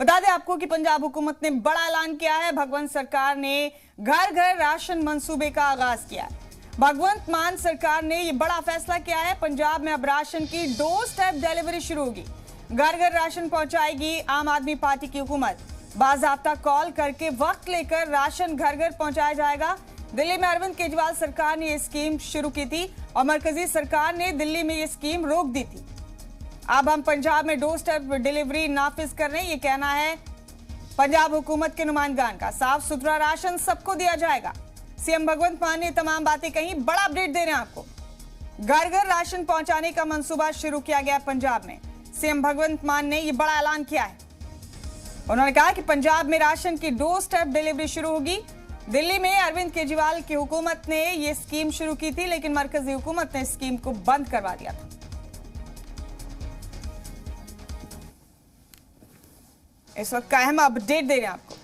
बता दें आपको कि पंजाब हुकूमत ने बड़ा ऐलान किया है। भगवंत सरकार ने घर घर राशन मंसूबे का आगाज किया है। भगवंत मान सरकार ने यह बड़ा फैसला किया है। पंजाब में अब राशन की डोर स्टेप डिलीवरी शुरू होगी। घर घर राशन पहुंचाएगी आम आदमी पार्टी की हुकूमत। बाज़ाब्ता कॉल करके वक्त लेकर राशन घर घर पहुंचाया जाएगा। दिल्ली में अरविंद केजरीवाल सरकार ने यह स्कीम शुरू की थी और मरकजी सरकार ने दिल्ली में यह स्कीम रोक दी थी। अब हम पंजाब में डोर स्टेप डिलीवरी नाफिज कर रहे हैं। ये कहना है पंजाब हुकूमत के नुमाइंदगान का। साफ सुथरा राशन सबको दिया जाएगा। सीएम भगवंत मान ने तमाम बातें कही। बड़ा अपडेट दे रहे हैं आपको। घर घर राशन पहुंचाने का मंसूबा शुरू किया गया पंजाब में। सीएम भगवंत मान ने यह बड़ा ऐलान किया है। उन्होंने कहा कि पंजाब में राशन की डोर स्टेप डिलीवरी शुरू होगी। दिल्ली में अरविंद केजरीवाल की हुकूमत ने यह स्कीम शुरू की थी, लेकिन मरकजी हुकूमत ने स्कीम को बंद करवा दिया था। इस वक्त का अहम अपडेट दे रहे हैं आपको।